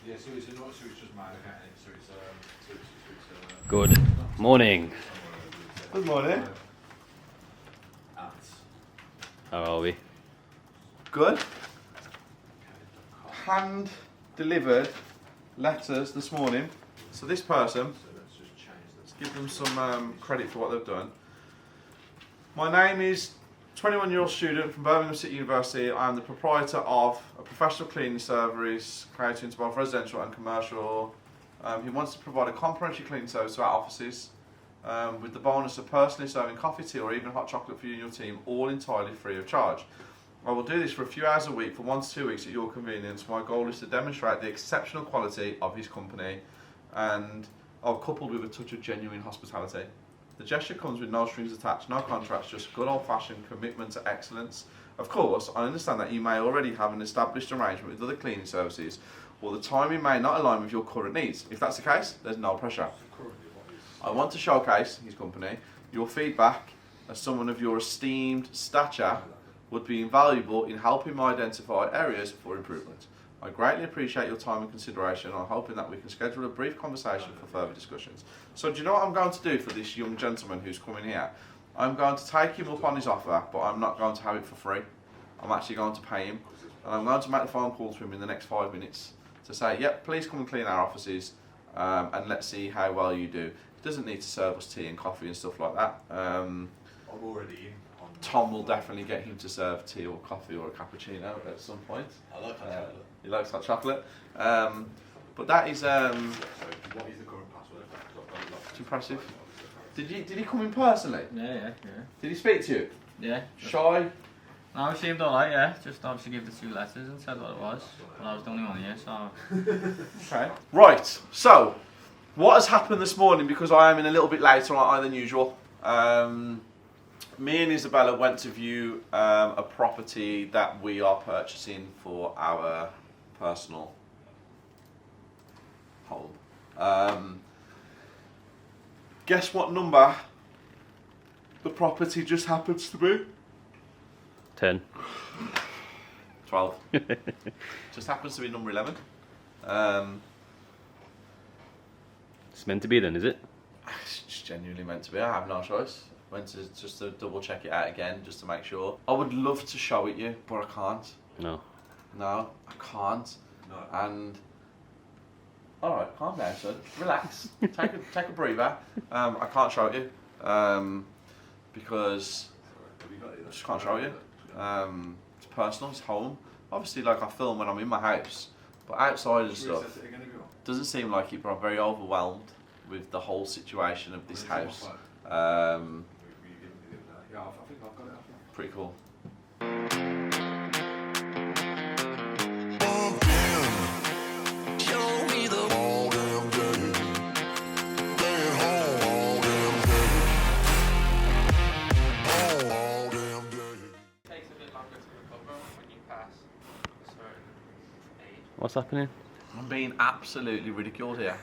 Yeah, so it's not so it's just mine, so it's Good morning. Good morning. How are we? Good. Hand delivered letters this morning. So this person, let's give them some credit for what they've done. My name is 21-year-old student from Birmingham City University. I am the proprietor of a professional cleaning service catering to both residential and commercial. He wants to provide a complimentary cleaning service to our offices with the bonus of personally serving coffee, tea or even hot chocolate for you and your team, all entirely free of charge. I will do this for a few hours a week for 1 to 2 weeks at your convenience. My goal is to demonstrate the exceptional quality of his company and coupled with a touch of genuine hospitality. The gesture comes with no strings attached, no contracts, just good old-fashioned commitment to excellence. Of course, I understand that you may already have an established arrangement with other cleaning services, or the timing may not align with your current needs. If that's the case, there's no pressure. I want to showcase his company. Your feedback, as someone of your esteemed stature, would be invaluable in helping me identify areas for improvement. I greatly appreciate your time and consideration. I'm hoping that we can schedule a brief conversation for further discussions. So do you know what I'm going to do for this young gentleman who's coming here? I'm going to take him up on his offer, but I'm not going to have it for free. I'm actually going to pay him. And I'm going to make the phone call to him in the next 5 minutes to say, yep, please come and clean our offices and let's see how well you do. He doesn't need to serve us tea and coffee and stuff like that. I'm already in. Tom will definitely get him to serve tea or coffee or a cappuccino at some point. I like hot chocolate. He likes hot chocolate. But that is So what is the current password? it's impressive. Did he come in personally? Yeah. Did he speak to you? Yeah. Shy? No, I seemed alright, yeah. Just obviously give the 2 letters and said what it was. But I was the only one here, so... Okay. Right, so, what has happened this morning, because I am in a little bit later than usual. Me and Isabella went to view a property that we are purchasing for our personal home. Guess what number the property just happens to be? 10. 12. Just happens to be number 11. It's meant to be then, is it? It's just genuinely meant to be. I have no choice. Went to just to double check it out again, just to make sure. I would love to show it you, but I can't. No. No, I can't. No. And all right, calm down, son. Relax. take a breather. I can't show it you because I just can't show you. It's personal. It's home. Obviously, like I film when I'm in my house, but outside and stuff doesn't seem like it. But I'm very overwhelmed with the whole situation of this house. Yeah, I think I've got it. Pretty cool. What's happening? I'm being absolutely ridiculed here.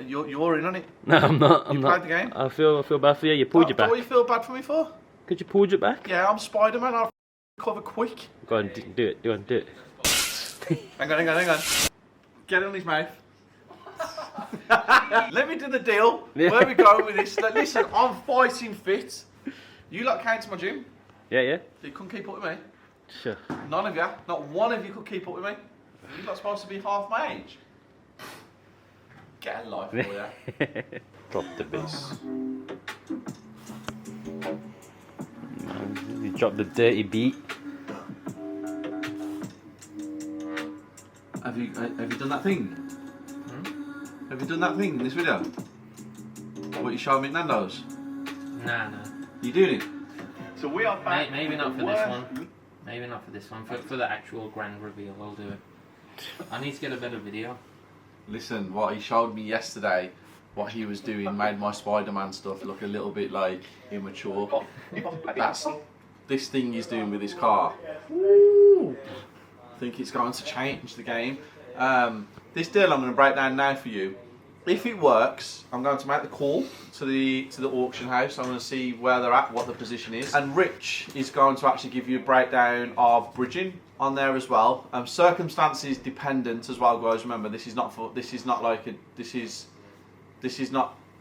You're in on it. No, I'm not. I'm You not. played the game? I feel bad for you. You pulled your back. What do you feel bad for me for? Could you pull your back? Yeah, I'm Spider-Man. I'll cover quick. Go on, do it. Do it. Hang on. Get it on his mouth. Let me do the deal. Yeah. Where are we going with this? Like, listen, I'm fighting fit. You lot came to my gym. Yeah. So you couldn't keep up with me. Sure. None of you, not one of you could keep up with me. You're not supposed to be half my age. Get a life, will ya? Drop the bass. You dropped the dirty beat. Have you done that thing? Have you done that thing in this video? What you showed me at Nando's? Nah. You doing it? So we are back. Maybe not for this one. Maybe not for this one. For the actual grand reveal, I'll do it. I need to get a better video. Listen, what he showed me yesterday, what he was doing, made my Spider-Man stuff look a little bit like immature. That's this thing he's doing with his car. Woo. I think it's going to change the game. This deal I'm going to break down now for you If it works, I'm going to make the call to the auction house. I'm going to see where they're at, what the position is, and Rich is going to actually give you a breakdown of bridging on there as well. Circumstances dependent as well, guys. Remember, this is not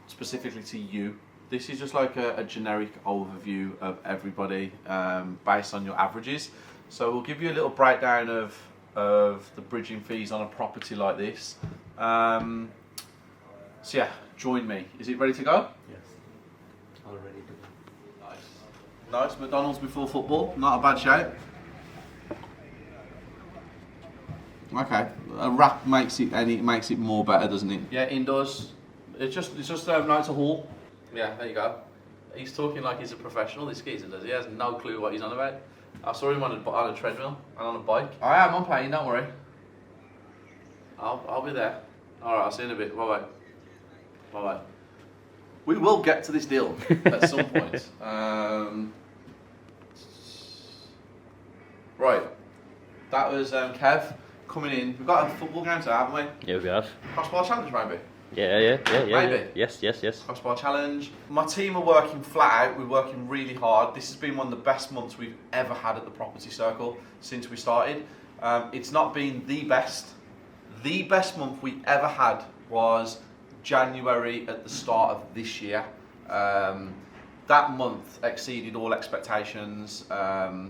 specifically to you. This is just like a generic overview of everybody based on your averages. So we'll give you a little breakdown of the bridging fees on a property like this. So yeah, join me. Is it ready to go? Yes. Already done. Nice. Nice. McDonald's before football. Not a bad shape. Okay. A wrap makes it more better, doesn't it? Yeah, indoors. It's just night to haul. Yeah, there you go. He's talking like he's a professional. This geezer does. He has no clue what he's on about. I saw him on a treadmill and on a bike. I am on playing. Don't worry. I'll be there. All right. I'll see you in a bit. Bye bye. Bye. We will get to this deal at some point. Right, that was Kev coming in. We've got a football game today, haven't we? Yeah, we have. Crossbar challenge, maybe? Yeah. Maybe. Yes. Crossbar challenge. My team are working flat out. We're working really hard. This has been one of the best months we've ever had at the Property Circle since we started. It's not been the best. The best month we ever had was January at the start of this year. That month exceeded all expectations. The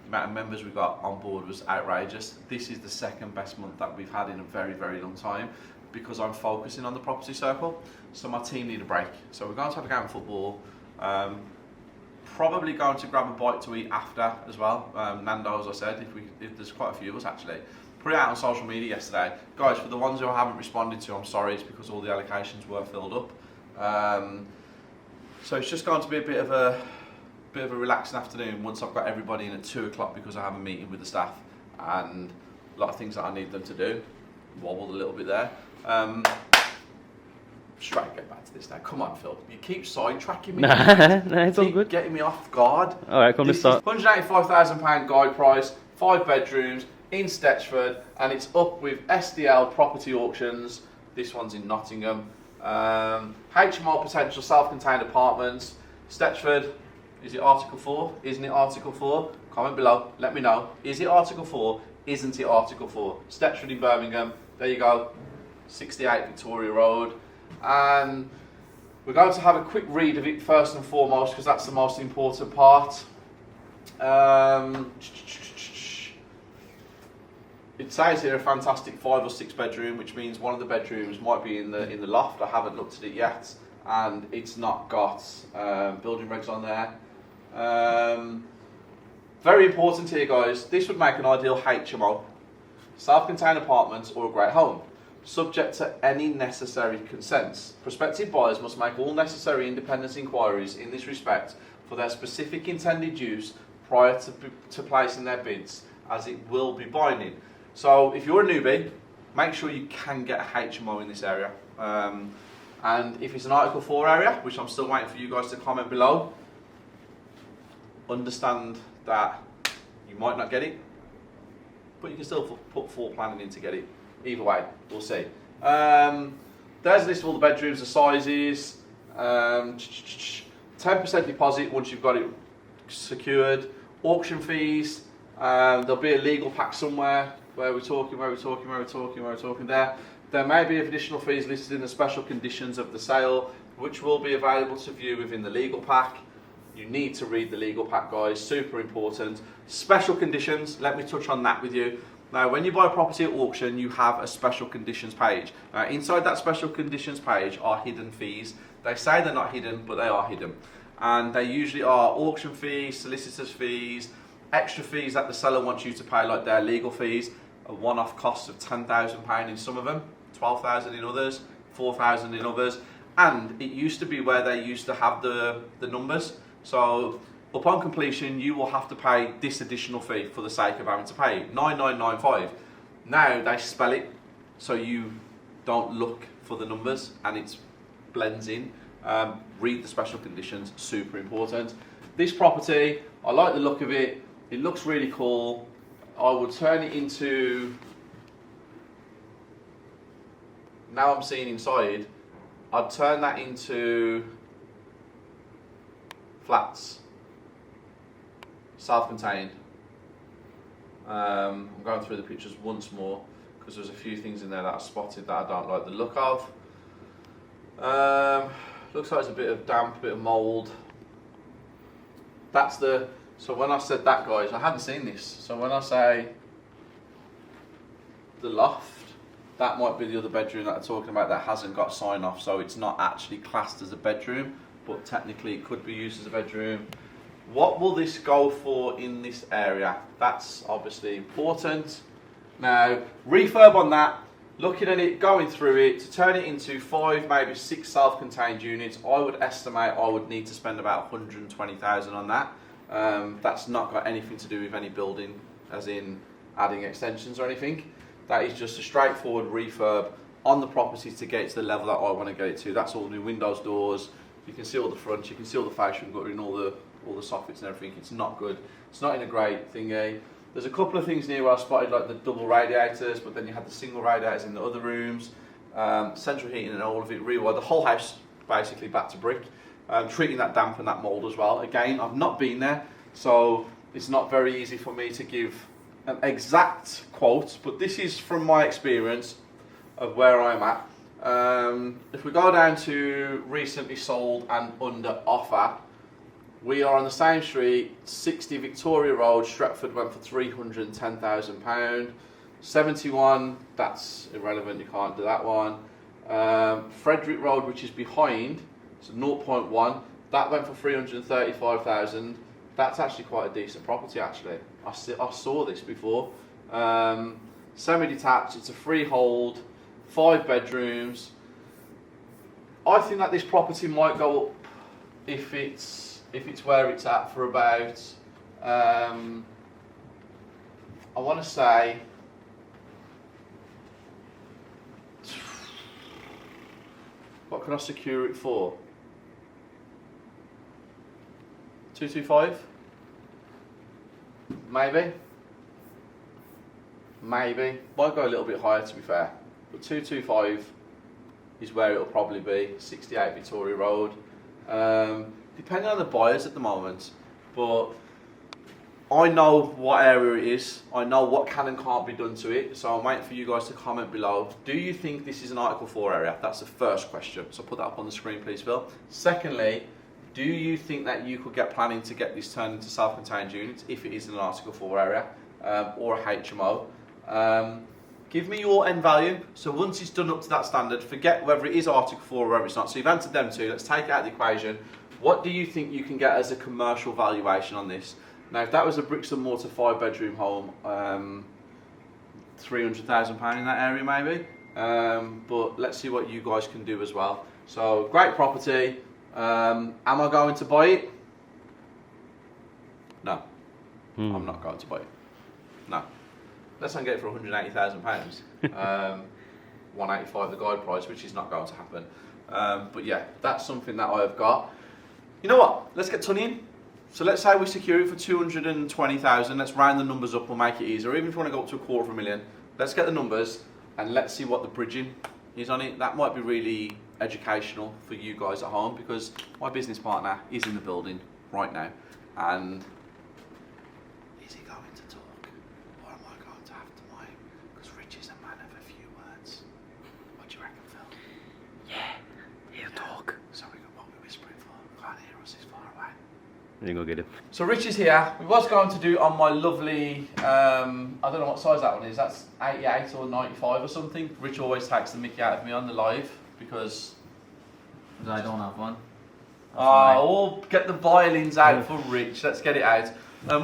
amount of members we got on board was outrageous. This is the second best month that we've had in a very, very long time because I'm focusing on the Property Circle. So my team need a break. So we're going to have a game of football. Probably going to grab a bite to eat after as well. Nando's, I said, if there's quite a few of us actually. Put it out on social media yesterday. Guys, for the ones who I haven't responded to, I'm sorry, it's because all the allocations were filled up. So it's just going to be a bit of a relaxing afternoon once I've got everybody in at 2 o'clock because I have a meeting with the staff and a lot of things that I need them to do. Wobbled a little bit there. Straight get back to this now. Come on, Phil. You keep sidetracking me. Nah, it's all good. Getting me off guard. Alright, come, let's start. £185,000 guide price, 5 bedrooms, in Stetchford, and it's up with SDL Property Auctions. This one's in Nottingham. HMO potential self-contained apartments. Stetchford, is it Article 4? Isn't it Article 4? Comment below, let me know. Is it Article 4? Isn't it Article 4? Stetchford in Birmingham, there you go. 68 Victoria Road. And we're going to have a quick read of it first and foremost because that's the most important part. It says here a fantastic 5 or 6 bedroom, which means one of the bedrooms might be in the loft. I haven't looked at it yet, and it's not got building regs on there. Very important here, guys. This would make an ideal HMO, self-contained apartment, or a great home, subject to any necessary consents. Prospective buyers must make all necessary independent inquiries in this respect for their specific intended use prior to placing their bids, as it will be binding. So if you're a newbie, make sure you can get a HMO in this area. And if it's an Article 4 area, which I'm still waiting for you guys to comment below, understand that you might not get it, but you can still put full planning in to get it. Either way, we'll see. There's a list of all the bedrooms, the sizes, 10% deposit once you've got it secured, auction fees, there'll be a legal pack somewhere where we're talking there. There may be additional fees listed in the special conditions of the sale, which will be available to view within the legal pack. You need to read the legal pack, guys, super important. Special conditions, let me touch on that with you. Now, when you buy a property at auction, you have a special conditions page. Inside that special conditions page are hidden fees. They say they're not hidden, but they are hidden. And they usually are auction fees, solicitors' fees, extra fees that the seller wants you to pay, like their legal fees, a one-off cost of £10,000 in some of them, 12,000 in others, 4,000 in others. And it used to be where they used to have the numbers. So upon completion, you will have to pay this additional fee for the sake of having to pay it, 9995. Now they spell it so you don't look for the numbers and it blends in. Read the special conditions, super important. This property, I like the look of it. It looks really cool. I would turn it into, now I'm seeing inside, I'd turn that into flats, self-contained. I'm going through the pictures once more because there's a few things in there that I spotted that I don't like the look of. Looks like there's a bit of damp, a bit of mould. That's the, so when I said that, guys, I hadn't seen this. So when I say the loft, that might be the other bedroom that I'm talking about that hasn't got sign off, so it's not actually classed as a bedroom, but technically it could be used as a bedroom. What will this go for in this area? That's obviously important. Now, refurb on that, looking at it, going through it, to turn it into 5, maybe 6 self-contained units, I would estimate I would need to spend about 120,000 on that. That's not got anything to do with any building, as in adding extensions or anything. That is just a straightforward refurb on the property to get it to the level that I want to get it to. That's all new windows, doors. You can see all the front, you can see all the fascia guttering, all the soffits and everything. It's not good. It's not in a great thingy. There's a couple of things near where I spotted like the double radiators, but then you had the single radiators in the other rooms. Central heating and all of it rewired. The whole house basically back to brick. Treating that damp and that mould as well. Again, I've not been there, so it's not very easy for me to give an exact quote, but this is from my experience of where I'm at. If we go down to recently sold and under offer, we are on the same street, 60 Victoria Road, Stretford, went for £310,000. 71, that's irrelevant, you can't do that one. Frederick Road, which is behind, so 0.1, that went for 335,000. That's actually quite a decent property actually. I saw this before. Semi-detached, it's a freehold, 5 bedrooms. I think that this property might go up if it's where it's at for about, I want to say, what can I secure it for? 225? Maybe. Maybe. Might go a little bit higher to be fair. But 225 is where it'll probably be. 68 Victoria Road. Depending on the buyers at the moment. But I know what area it is. I know what can and can't be done to it. So I'm waiting for you guys to comment below. Do you think this is an Article 4 area? That's the first question. So put that up on the screen please, Phil. Secondly, do you think that you could get planning to get this turned into self-contained units if it is an Article 4 area or a HMO? Give me your end value. So once it's done up to that standard, forget whether it is Article 4 or whether it's not. So you've answered them two. Let's take it out of the equation. What do you think you can get as a commercial valuation on this? Now, if that was a bricks and mortar 5-bedroom home, £300,000 in that area maybe. But let's see what you guys can do as well. So great property. Am I going to buy it? No. I'm not going to buy it. No. Let's not get it for £180,000. 185 the guide price, which is not going to happen. But yeah, that's something that I've got. You know what? Let's get Tony in. So let's say we secure it for 220,000. Let's round the numbers up. We'll make it easier. Even if you want to go up to £250,000, let's get the numbers and let's see what the bridging is on it. That might be really educational for you guys at home because my business partner is in the building right now. And is he going to talk or am I going to have to mind? Because Rich is a man of a few words. What do you reckon, Phil? Yeah, he'll talk. So we got what we're whispering for. Can't hear us this far away. You go get him. So Rich is here. We was going to do on my lovely, I don't know what size that one is. That's 88 or 95 or something. Rich always takes the mickey out of me on the live because I don't have one. we'll get the violins out for Rich. Let's get it out.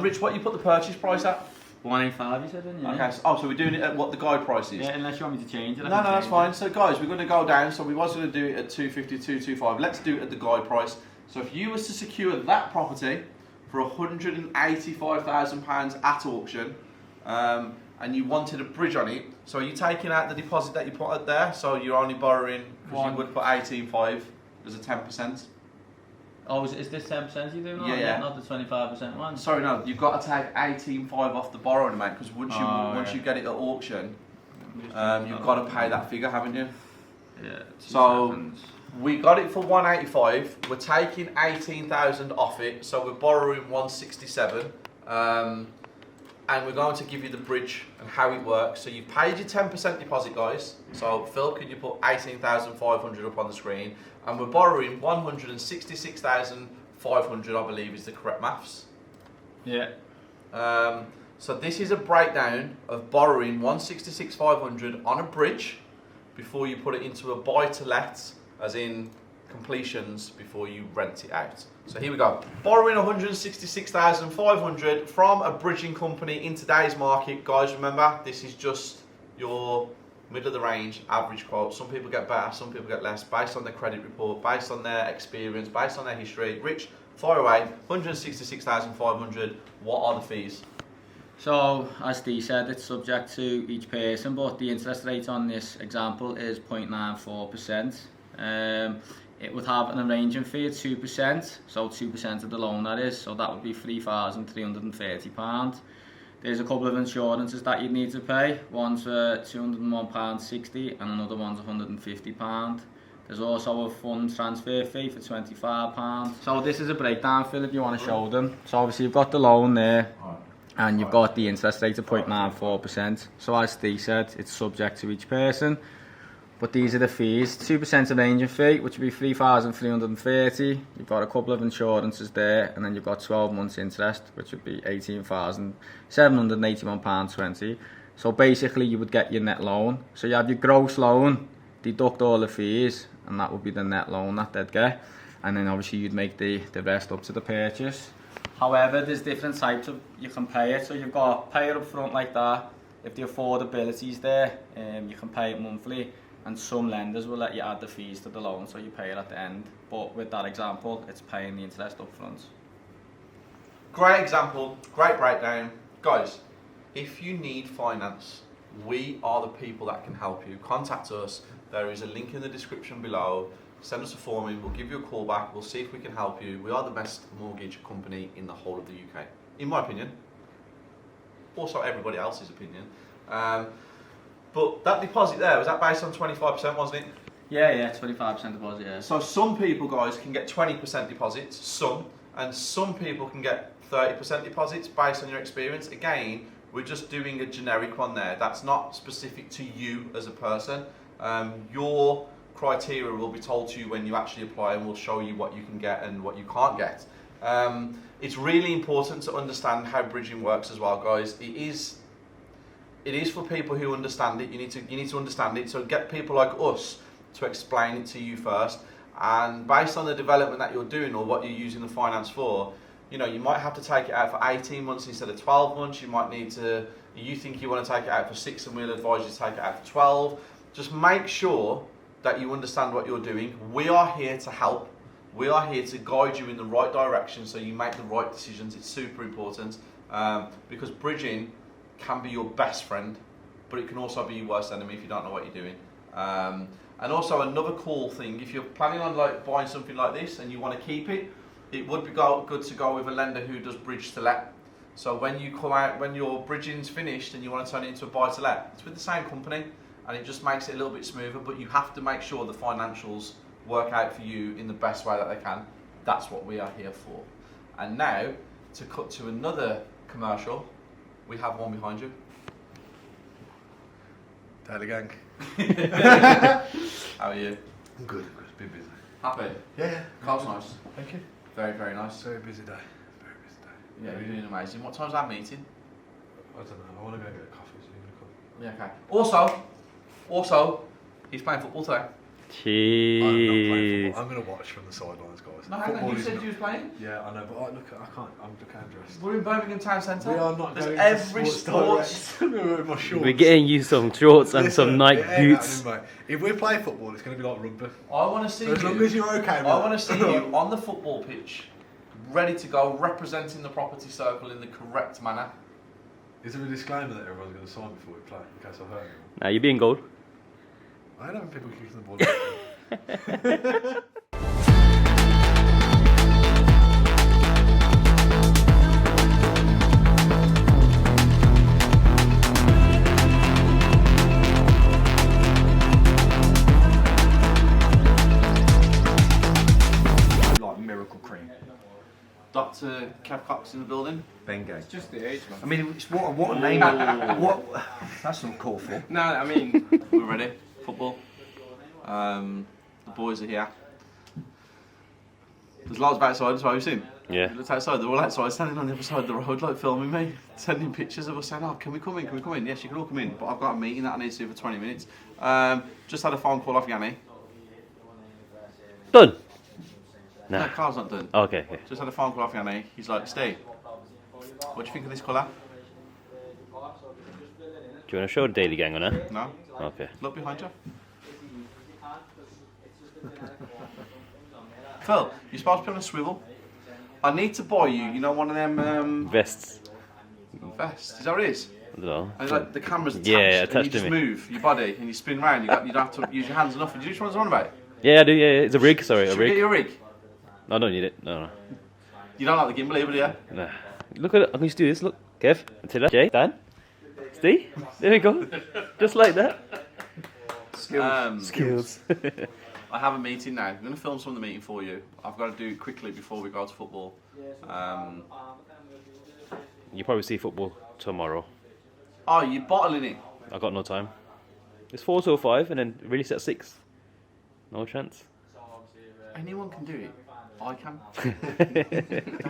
Rich, what you put the purchase price at? 185 you said, didn't you? Okay, so we're doing it at what the guide price is? Yeah, unless you want me to change it. No, that's fine. So guys, we're going to go down. So we was going to do it at 250, 225. Let's do it at the guide price. So if you was to secure that property for £185,000 at auction, and you wanted a bridge on it, so are you taking out the deposit that you put out there? So you're only borrowing, because you would put 18.5 as a 10%. Oh, is this 10% you do now? Yeah. Not the 25% one? Sorry, no, you've got to take 18.5 off the borrowing amount, because once you get it at auction, you've got to pay that figure, haven't you? Yeah. So We got it for 185. We're taking 18,000 off it, so we're borrowing 167. And we're going to give you the bridge and how it works. So you've paid your 10% deposit, guys. So Phil, can you put 18,500 up on the screen? And we're borrowing 166,500, I believe is the correct maths. Yeah. So this is a breakdown of borrowing 166,500 on a bridge before you put it into a buy-to-let, as in completions, before you rent it out. So here we go. Borrowing 166,500 from a bridging company in today's market. Guys, remember, this is just your middle of the range average quote. Some people get better, some people get less, based on their credit report, based on their experience, based on their history. Rich, fire away. 166,500. What are the fees? So, as Dee said, it's subject to each person, but the interest rate on this example is 0.94%. It would have an arranging fee of 2%, so 2% of the loan that is, so that would be £3,330. There's a couple of insurances that you'd need to pay. One's for £201.60 and another one's £150. There's also a fund transfer fee for £25. So this is a breakdown, Phil, if you want to show them. So obviously you've got the loan there, and you've got the interest rate of 0.94%. So as Steve said, it's subject to each person. But these are the fees. 2% arranging fee, which would be £3,330. You've got a couple of insurances there, and then you've got 12 months interest, which would be £18,781.20. So basically you would get your net loan. So you have your gross loan, deduct all the fees, and that would be the net loan that they'd get. And then obviously you'd make the rest up to the purchase. However, there's different types of you can pay it. So you've got pay it up front like that. If the affordability is there, you can pay it monthly. And some lenders will let you add the fees to the loan, so you pay it at the end. But with that example, it's paying the interest up front. Great example, great breakdown. Guys, if you need finance, we are the people that can help you. Contact us. There is a link in the description below. Send us a form in, we'll give you a call back, we'll see if we can help you. We are the best mortgage company in the whole of the UK, in my opinion. Also everybody else's opinion. But that deposit there, was that based on 25%, wasn't it? Yeah, 25% deposit, yeah. So some people, guys, can get 20% deposits, and some people can get 30% deposits based on your experience. Again, we're just doing a generic one there. That's not specific to you as a person. Your criteria will be told to you when you actually apply, and we'll show you what you can get and what you can't get. It's really important to understand how bridging works as well, guys. It is for people who understand it. You need to understand it. So get people like us to explain it to you first. And based on the development that you're doing or what you're using the finance for, you know, you might have to take it out for 18 months instead of 12 months. You might need to. You think you want to take it out for 6, and we'll advise you to take it out for 12. Just make sure that you understand what you're doing. We are here to help. We are here to guide you in the right direction so you make the right decisions. It's super important because bridging can be your best friend, but it can also be your worst enemy if you don't know what you're doing. And also another cool thing, if you're planning on like buying something like this and you want to keep it, it would be good to go with a lender who does bridge to let. So when you come out, when your bridging's finished and you want to turn it into a buy to let, it's with the same company, and it just makes it a little bit smoother, but you have to make sure the financials work out for you in the best way that they can. That's what we are here for. And now, to cut to another commercial, we have one behind you. Daily gang. How are you? I'm good, been busy. Happy? Yeah. Carl's nice. Thank you. Very, very nice. Very busy day. Very busy day. Yeah, you're doing amazing. What time's that meeting? I don't know. I want to go get a coffee, so you're going to come. Yeah, okay. Also, he's playing football today. Jeez. I'm going to watch from the sidelines, guys. No, hang on, you said you was playing? Yeah, I know, but I can't. I'm dressed. We're in Birmingham Town Centre. We are not There's going every to sports. With my shorts. We're getting you some shorts and Listen, some Nike boots. Mate. If we play football, it's going to be like rugby. I want to see So as long you. as you're okay with I want to see you on the football pitch, ready to go, representing the property circle in the correct manner. Is there a disclaimer that everyone's going to sign before we play, in case I hurt anyone? Now you're being gold. I ain't having people kicking the ball. to Kev Cox in the building. Bengay. It's just the age, man. I mean, it's what a name. What? That's not called for. No, I mean, We're ready. Football. The boys are here. There's lots of outside as well, you've seen? Yeah. Looked outside, they're all outside, standing on the other side of the road, like filming me, sending pictures of us saying, oh, can we come in, can we come in? Yes, you can all come in, but I've got a meeting that I need to do for 20 minutes. Just had a phone call off Yanni. Done. No, Nah. Carl's not done. Okay. Okay. Just had a phone call off Yanni. He's like, Steve, what do you think of this colour? Do you want to show the Daily Gang on that? No? Okay. Look behind you. Phil, you're supposed to be on a swivel. I need to buy you, you know, one of them Vests. vests. Is that what it is? I don't know. And like the camera's attached, Yeah, and attached you to just me. move your body and you spin round. You don't have to use your hands enough. Do you know which one's on about? Yeah, I do. Yeah, it's a rig. Sorry, a Should we get rig. you a rig? No, I don't need it. No. You don't like the gimbal either, do you? Nah. Look at it. I can just do this. Look, Kev, Attila, Jay, Dan, Steve. There we go. Just like that. Skills. I have a meeting now. I'm going to film some of the meeting for you. I've got to do it quickly before we go to football. You probably see football tomorrow. Oh, you're bottling it. I got no time. It's 4 till 5, and then release at 6. No chance. Anyone can do it. I can.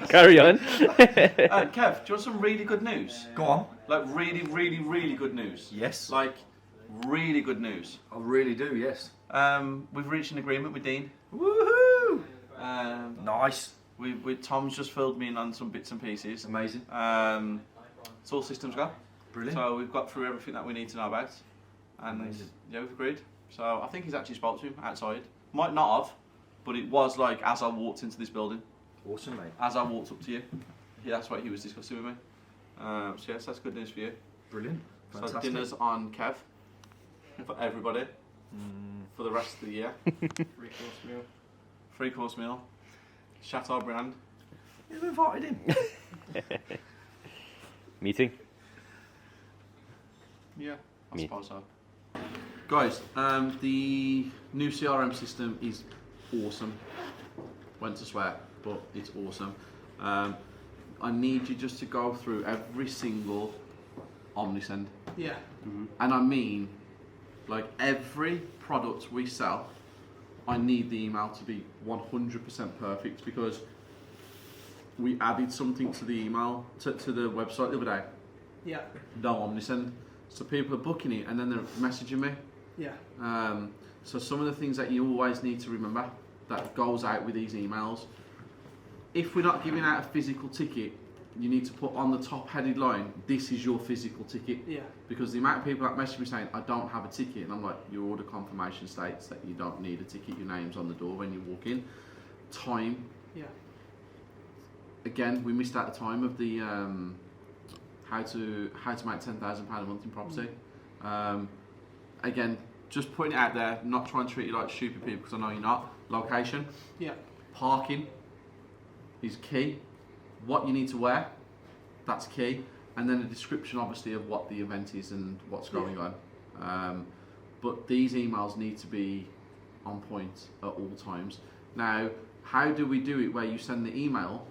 Carry on. Kev, do you want some really good news? Go on. Like really, really, really good news. Yes. Like really good news. I really do. Yes. We've reached an agreement with Dean. Woohoo! Nice. Tom's just filled me in on some bits and pieces. Amazing. It's all systems go. Brilliant. So we've got through everything that we need to know about, and Amazing. yeah, we've agreed. So I think he's actually spoke to him outside. Might not have, but it was like as I walked into this building, Awesome, mate. as I walked up to you. Yeah, that's what he was discussing with me. So yes, that's good news for you. Brilliant. So Fantastic. dinner's on Kev for everybody for the rest of the year. 3-course meal. 3-course meal. Chateaubriand. You've invited him. Meeting. Yeah, I Me. suppose so. Guys, the new CRM system is awesome. Went to swear, but it's awesome. I need you just to go through every single Omnisend. Yeah. And I mean, like every product we sell, I need the email to be 100% perfect because we added something to the email, to the website the other day. Yeah. No Omnisend. So people are booking it and then they're messaging me. Yeah. So some of the things that you always need to remember that goes out with these emails. If we're not giving out a physical ticket, you need to put on the top headed line, this is your physical ticket. Yeah. Because the amount of people that message me saying, I don't have a ticket, and I'm like, your order confirmation states that you don't need a ticket, your name's on the door when you walk in. Time. Yeah. Again, we missed out the time of the how to make £10,000 a month in property. Again, just putting it out there, not trying to treat you like stupid people because I know you're not. Location, Yeah. parking is key. What you need to wear, that's key. And then a description obviously of what the event is and what's going on. But these emails need to be on point at all times. Now, how do we do it where you send the email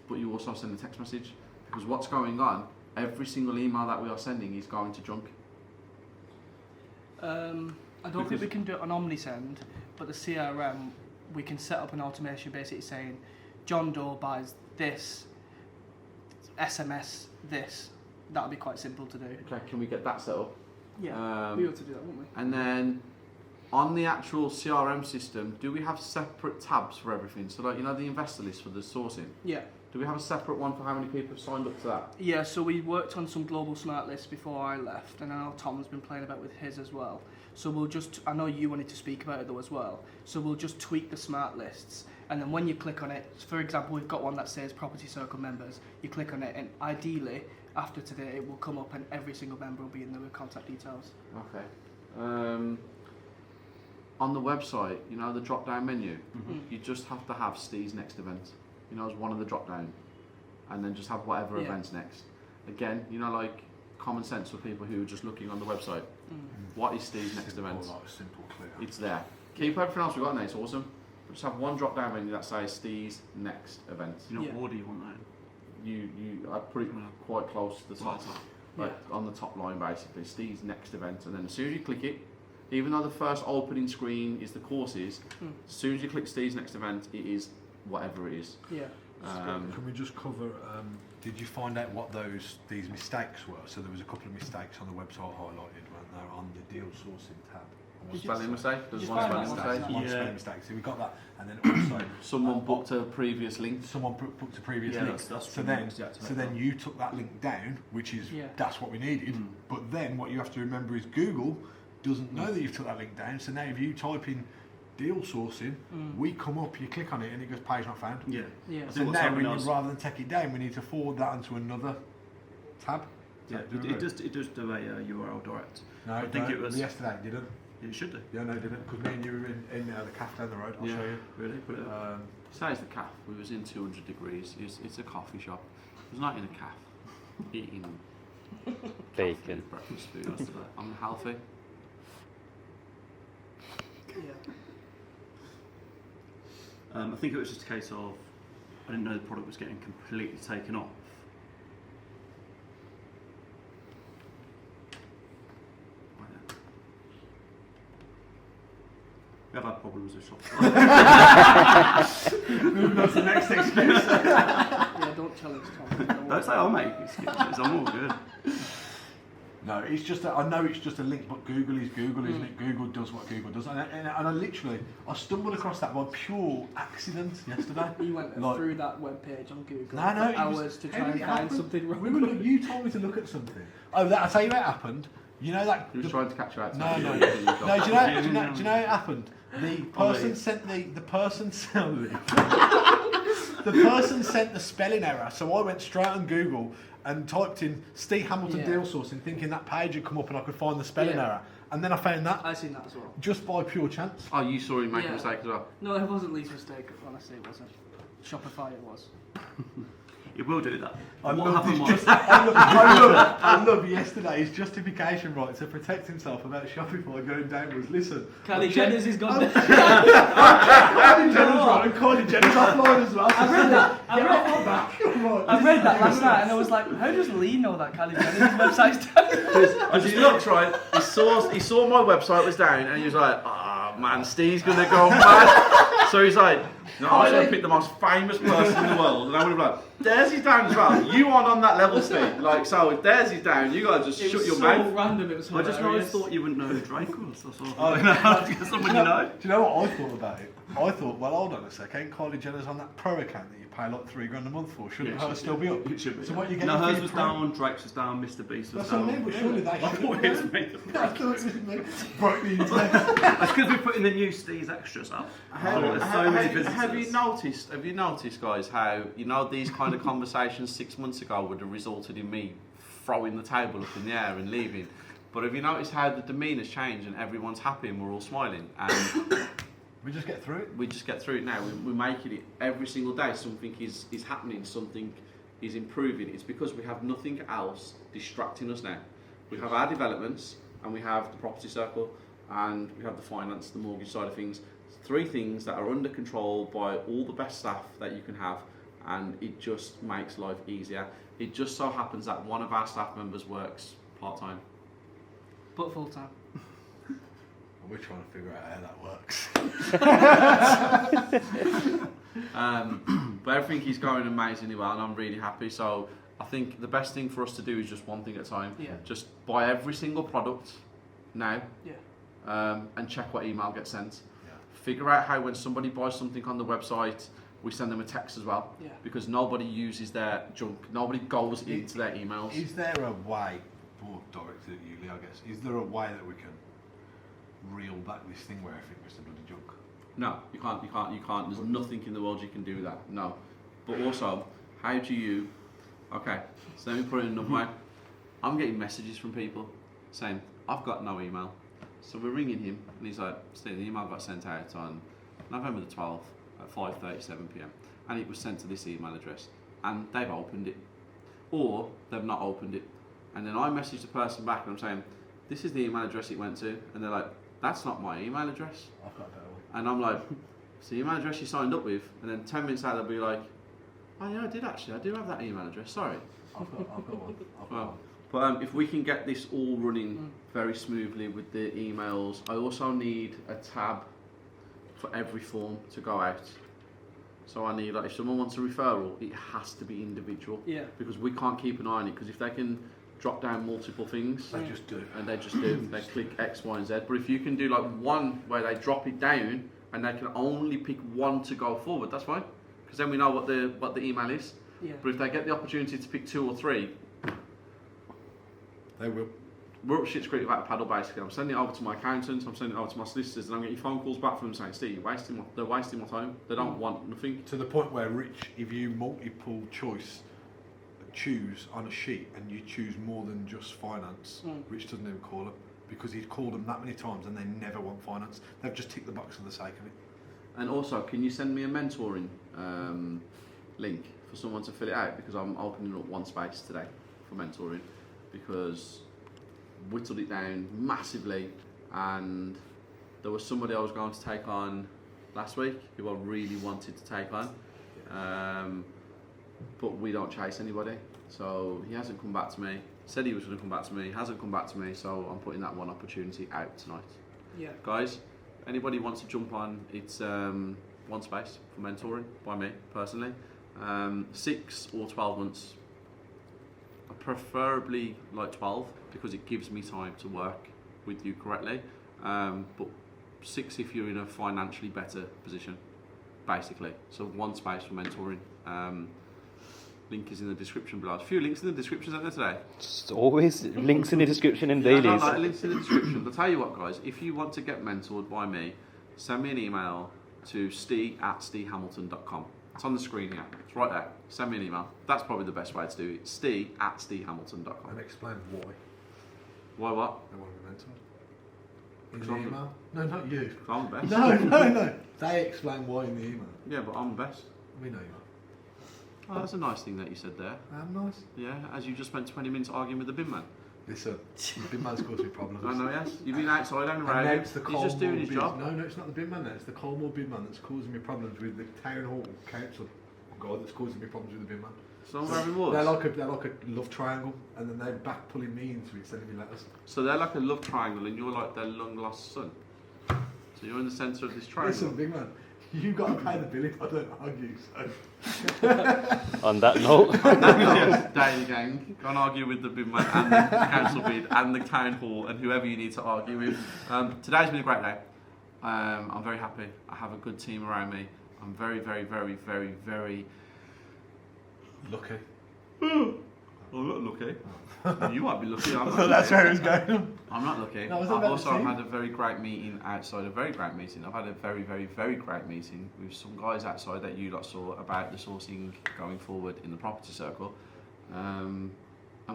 but you also send a text message? Because what's going on, every single email that we are sending is going to junk. I don't think we can do it on Omnisend, but the CRM, we can set up an automation basically saying, John Doe buys this, SMS this. That would be quite simple to do. Okay, can we get that set up? Yeah, we ought to do that, wouldn't we? And then on the actual CRM system, do we have separate tabs for everything? So like, you know, the investor list for the sourcing, Yeah. do we have a separate one for how many people have signed up to that? Yeah, so we worked on some global smart lists before I left, and I know Tom's been playing about with his as well. So we'll just, I know you wanted to speak about it though as well, so we'll just tweak the smart lists, and then when you click on it, for example, we've got one that says Property Circle members, you click on it, and ideally, after today, it will come up and every single member will be in there with contact details. Okay. On the website, you know, the drop-down menu, you just have to have Steve's next event, you know, as one of the drop-down, and then just have whatever event's next. Again, you know, like common sense for people who are just looking on the website. What is Steve's next event? Like simple, clear. It's there. Keep everything else we've got now, it's awesome. just have one drop down menu that says Steve's next event. You know, Yeah. what order you want that in? I'd put it quite close to the top, Right. like on the top line basically. Steve's next event, and then as soon as you click it, even though the first opening screen is the courses, as soon as you click Steve's next event, it is whatever it is. Yeah. Can we just cover? Did you find out what these mistakes were? So there was a couple of mistakes on the website highlighted, weren't there, on the deal sourcing tab? Spelling mistake. There's Did one you spelling find mistake. that One Yeah. spelling mistake. So we got that, and then also Someone booked a previous link. someone booked a previous Yeah, link. that's so true. then, Yeah, to so make then that. you took that link down, which is Yeah. that's what we needed. Mm. But then what you have to remember is Google doesn't know that you've took that link down. So now if you type in deal sourcing, we come up, you click on it, and it goes page not found. Yeah. Yeah. I So think what's now, happening is, rather than take it down, we need to forward that onto another tab. yeah, it does do a URL direct. No, I think it was. yesterday. It didn't. It should do. Yeah, no, it didn't. Because me and you were in the cafe down the road. I'll Yeah. show you. Really? Put it up. Besides the calf, we was in 200 degrees. It's a coffee shop. It was not in a calf. Eating Bacon. breakfast food. I'm healthy. Yeah. I think it was just a case of I didn't know the product was getting completely taken off. We have had problems with Shopify. Moving on to the next excuse. Yeah, don't challenge Tom. Don't say I'll make excuses. I'm all good. No, it's just I know it's just a link, but Google is Google, isn't it? Google does what Google does, and I stumbled across that by pure accident yesterday. You went Like- through that web page on Google No, no, for it was- hours to how try did and it find happen? something wrong. We were you told me to look at something. Oh, that I tell you what happened. You know that. He was trying to catch you out. No. Do you know how it happened? The person sent the person sent the person sent the spelling error. So I went straight on Google and typed in Steve Hamilton Yeah. deal sourcing, thinking that page would come up and I could find the spelling Yeah. error. And then I found that I seen that as well. just by pure chance. Oh, you saw him make a Yeah. mistake as well. No, it wasn't Lee's mistake. Honestly, it wasn't. Shopify, it was. It will do that. I What love, happened his was, I love yesterday's justification right to protect himself about Shopify going downwards. Listen, Kylie Jenner's is gone. Kylie Jenner's right and Kylie Jenner's offline as well. I read that. I I read that last night and I was like, how does Lee know that Kylie Jenner's website's down? As he looked right, he saw my website was down, and he was like, "Ah, man, Steve's gonna go mad." So he's like, "No, I'm gonna pick the most famous person in the world," and I would have been like, "There's his down as well. You aren't on that level, Steve. Like, so if there's his down, you gotta just It shut was your so mouth." random, it was I just always hilarious. thought you wouldn't know who Drake was. That's all. Oh, Someone you know. Do you know what I thought about it? I thought, well, hold on a sec, ain't Kylie Jenner's on that pro account that you pay like $3,000 a month for? Shouldn't hers still be up? It should be. So what you get? No, for hers your was pro? down, Drake's was down, Mr. Beast was That's what I down. mean, but surely they I should thought it was me. I thought it was me. Broke the internet. That's because we're putting the new Steve's extras up. There's so many visitors. Have you noticed, guys, how these kind of conversations 6 months ago would have resulted in me throwing the table up in the air and leaving? But have you noticed how the demeanour's changed and everyone's happy and we're all smiling? And We just get through it. we just get through it now. We're making it every single day. Something is happening, something is improving. It's because we have nothing else distracting us now. We have our developments, and we have the property circle, and we have the finance, the mortgage side of things. 3 things that are under control by all the best staff that you can have, and it just makes life easier. It just so happens that one of our staff members works part-time. But full time. We're trying to figure out how that works. But everything is going amazingly well, and I'm really happy. So I think the best thing for us to do is just one thing at a time. Yeah. Just buy every single product now, Yeah. and check what email gets sent. Yeah. Figure out how when somebody buys something on the website, we send them a text as well. Yeah. Because nobody uses their junk. Nobody goes into their emails. Is there a way, or directed at you, Lee, I guess, is there a way that we can reel back this thing where everything was the bloody junk? No, you can't. There's nothing in the world you can do that. No. But also, how do you... Okay, so let me put it in another way. I'm getting messages from people saying, I've got no email. So we're ringing him, and he's like, Steve, the email got sent out on November the 12th at 5:37 p.m. And it was sent to this email address. And they've opened it. Or they've not opened it. And then I message the person back, and I'm saying, this is the email address it went to. And they're like, that's not my email address. I've got a better one. And I'm like, So the email address you signed up with, and then 10 minutes later they'll be like, oh yeah, I do have that email address, sorry. I've got one. Well, but if we can get this all running very smoothly with the emails, I also need a tab for every form to go out. So I need, like, if someone wants a referral, it has to be individual. Yeah. Because we can't keep an eye on it, because if they can drop down multiple things, They just do. and they just do, they click X, Y and Z. But if you can do like one where they drop it down and they can only pick one to go forward, that's fine. Because then we know what the email is. Yeah. But if they get the opportunity to pick 2 or 3, They will. we're up shit's creek without a paddle basically. I'm sending it over to my accountants, I'm sending it over to my solicitors, and I'm getting phone calls back from them saying, Steve, they're wasting my time. They don't want nothing. To the point where, Rich, if you multiple choice choose on a sheet and you choose more than just finance, Rich doesn't even call them, because he's called them that many times and they never want finance. They've just ticked the box for the sake of it. And also, can you send me a mentoring link for someone to fill it out? Because I'm opening up one space today for mentoring, because whittled it down massively, and there was somebody I was going to take on last week who I really wanted to take on, but we don't chase anybody, so he hasn't come back to me. Said he was going to come back to me, hasn't come back to me, so I'm putting that one opportunity out tonight. Yeah. Guys, anybody wants to jump on, it's one space for mentoring by me personally. 6 or 12 months, preferably like 12, because it gives me time to work with you correctly, but 6 if you're in a financially better position, basically. So one space for mentoring. Link is in the description below. There's a few links in the description, isn't there, today? It's always links in the description in dailies. Yeah, like links in the description. I'll tell you what, guys, if you want to get mentored by me, send me an email to steve@stevehamilton.com. It's on the screen here. It's right there. Send me an email. That's probably the best way to do it. steve@stevehamilton.com. And explain why Why what? they want to be mentored. In the email? No, not you. I'm the best. No. They explain why in the email. Yeah, but I'm the best. We know you are. Oh, that's a nice thing that you said there. I'm nice. Yeah, as you just spent 20 minutes arguing with the bin man. Listen, the bin man's caused me problems. I know, yes. You've been outside on the And now road. it's the He's just doing Colmore his bin. job. No, it's not the bin man now. It's the Colmore bin man that's causing me problems with the town hall council guy that's causing me problems with the bin man. So where he was. They're like a love triangle, and then they're back pulling me into it, sending me letters. So they're like a love triangle, and you're like their long lost son. So you're in the centre of this triangle. Listen, big man, you got to pay the bill if I don't argue. So. On that note, Daily gang, go and argue with the bin man and the council bid and the town hall and whoever you need to argue with. Today's been a great day. I'm very happy. I have a good team around me. I'm very, very, very, very, very lucky. I'm not lucky. You might be lucky. I'm not So that's lucky. where it's going. I'm not lucky. No, was it I've about also the team? had a very great meeting outside. A very great meeting. I've had a very, very, very great meeting with some guys outside that you lot saw about the sourcing going forward in the property circle. And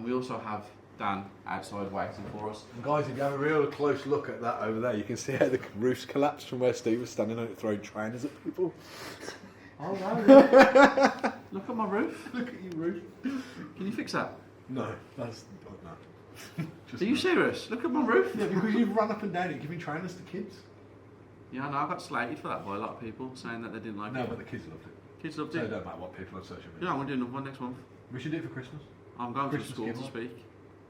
we also have Dan outside waiting for us. And guys, if you have a real close look at that over there, you can see how the roof's collapsed from where Steve was standing on it throwing trainers at people. Oh wow! Look at my roof. Look at your roof. Can you fix that? No, that's no. Are you serious? Look at my roof. Yeah, because you've run up and down it giving trainers to kids. Yeah, I know. I got slated for that by a lot of people saying that they didn't like No, it. but the kids loved it. Kids loved So it it. don't matter what people on social media. Yeah, I'm gonna do another one next month. We should do it for Christmas. I'm going to Christmas school to giveaway. speak.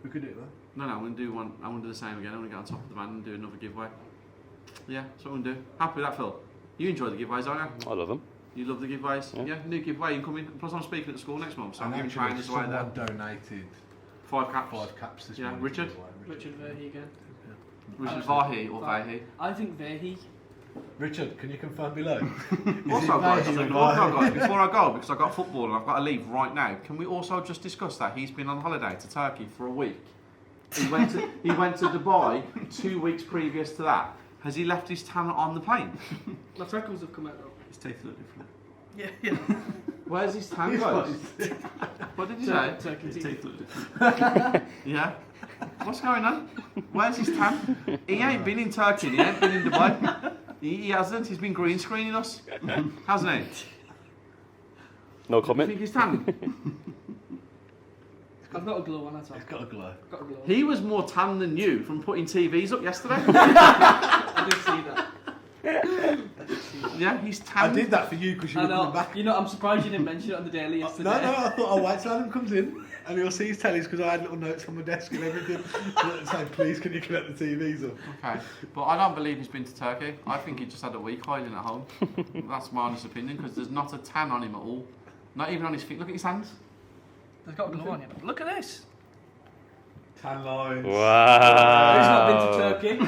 We could do it then. No, I'm going to do one. I'm going to do the same again. I'm going to get on top of the van and do another giveaway. Yeah, that's what I'm going to do. Happy with that, Phil? You enjoy the giveaways, don't you? I love them. You love the giveaways? Yeah. New giveaway incoming. Plus, I'm speaking at school next month, so I'm And giving actually, trainers away there. someone donated 5 caps. 5 caps this Yeah, morning. Richard? Richard Verhey again. Richard Vahi or Vahi. I think Verhey. Richard, can you confirm below? Also, guys, before I go, because I've got football and I've got to leave right now, can we also just discuss that he's been on holiday to Turkey for a week? He went to Dubai 2 weeks previous to that. Has he left his tan on the plane? My freckles have come out though. His teeth look different. Yeah. Where's his tan go? What did you say? Turkey His teeth. teeth look different. Yeah. What's going on? Where's his tan? He ain't been in Turkey. He ain't been in Dubai. He hasn't. He's been green screening us, hasn't he? No You comment. think he's tan? I've got a glow on that. It's got a glow. Got a glow. He was more tan than you from putting TVs up yesterday. I did see that. Yeah, he's I tanned. did that for you because you I were coming know. back. You know, I'm surprised you didn't mention it on the daily No, yesterday. I thought I'll wait till Adam comes in and he'll see his tellies because I had little notes on my desk and everything saying, please, can you connect the TVs up? Okay, but I don't believe he's been to Turkey. I think he just had a week hiding at home. That's my honest opinion because there's not a tan on him at all. Not even on his feet. Look at his hands. There's got a glow on you. Look at this. Tan lines. Wow. Who's not been to Turkey?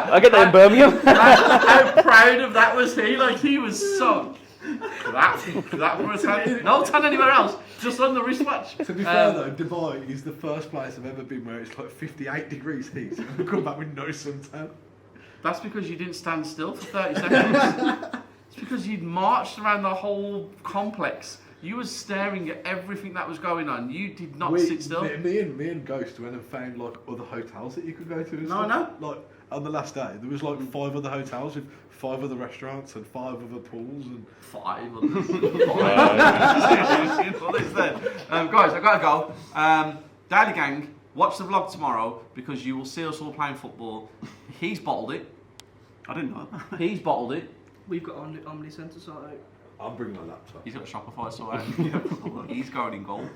I get that in Birmingham. How proud of that was he? Like he was so. That for a tan. No tan anywhere else. Just on the wristwatch. To be fair though, Dubai is the first place I've ever been where it's like 58 degrees heat and I come back with no suntan. That's because you didn't stand still for 30 seconds. It's because you'd marched around the whole complex. You was staring at everything that was going on. You did not sit still. Me and Ghost went and found like other hotels that you could go to. And No, stuff. Like on the last day, there was like 5 other hotels with 5 other restaurants and 5 other pools and 5. Guys, I gotta go. Daily Gang, watch the vlog tomorrow because you will see us all playing football. He's bottled it. I didn't know. He's bottled it. We've got Omni Centre sorted out. I'm bringing my laptop. He's got Shopify sorted out. He's going in goal.